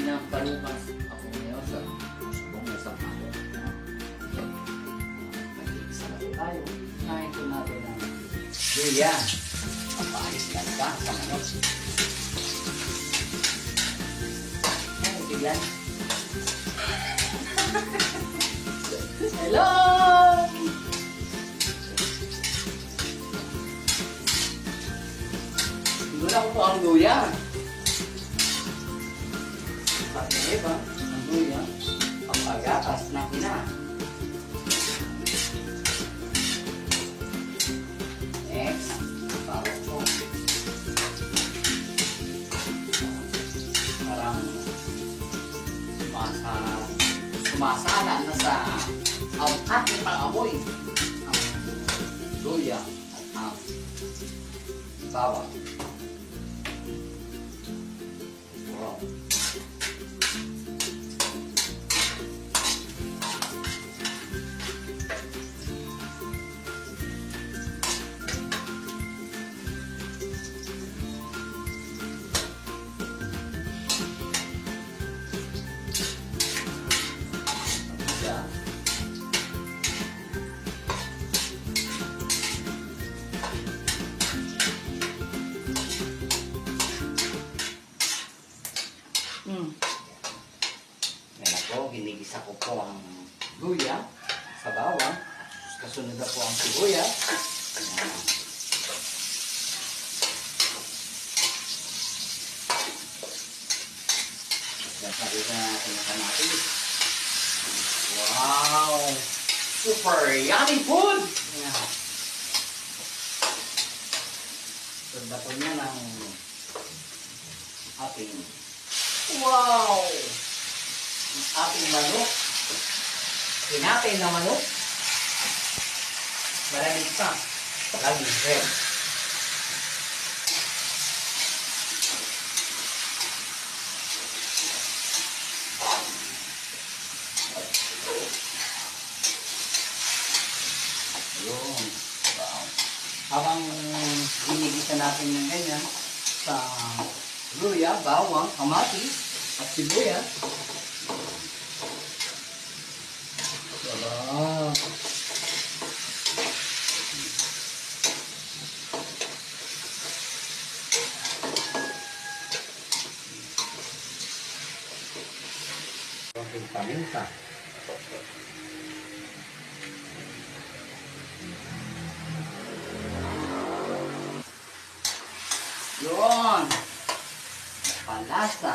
pinapalukan ako ngayon sa subong na sa palo. Mag-iisa na po tayo. Kain po natin ang luya. Papaayos ka na ba sa manok? Ay, biglan. Hello! Siguro ako po ang luya. Pag-iba ba? Ang luya. Pag-agatas na ina. Next, parang po. Parang sumasala na sa ang ating pang-amoy. Ang luya at ang bawang. Wow. Ngayon po, ginigisa ko po ang luya sa bawang. Kasunod na po ang sibuyas. Napagita natin ang kamatis. Wow! Super yummy food! Ganda po niya ng ating wow! Ang ating manok. Pinatay na manok. Malamig pa. Laging red. Ayun. Wow. Habang ginigisa natin ng ganyan sa luya, bawang, kamatis, at sibuyas. Sarap. Konting paminta. Yun. Palasa.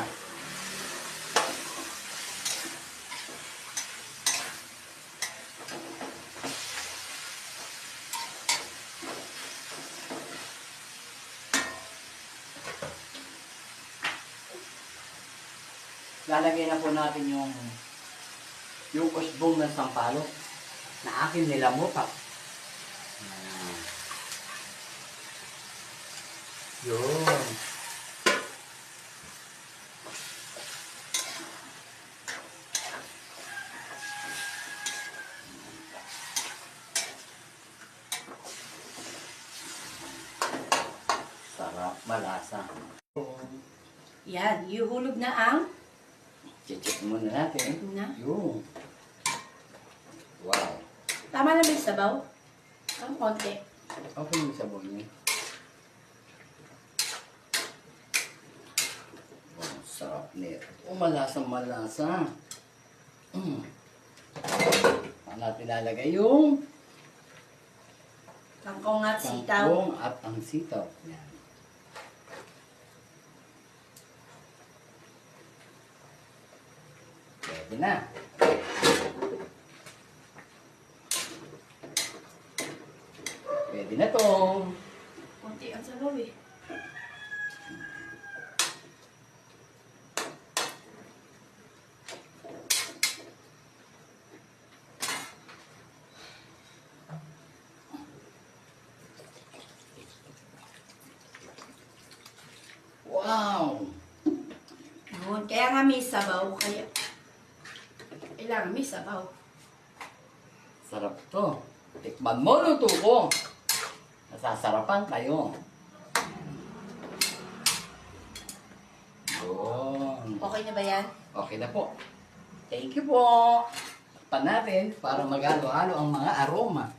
Lalagay na po natin yung usbong ng sampalok na akin nilamutak. Yun. Sarap, malasa. Yan, ihulog na ang Check muna natin. na. Yun. Wow. Tama na ba yung sabaw? Ang konti. Okay yung sabaw niya. Wow, sarap nito. Oh, malasa. Saan natin lalagay yung Kangkong at sitaw. kangkong at ang sitaw. Yan. Pwede na. Pwede na to. Konti ang sabaw eh. Wow! Yun, kaya nga may sabaw. Kaya kailangan may sabaw. Sarap to. Tikman mo, luto ko. Nasasarapan kayo. Yun. Okay na ba yan? Okay na po. Thank you po. Pa natin para maghalo-halo ang mga aroma.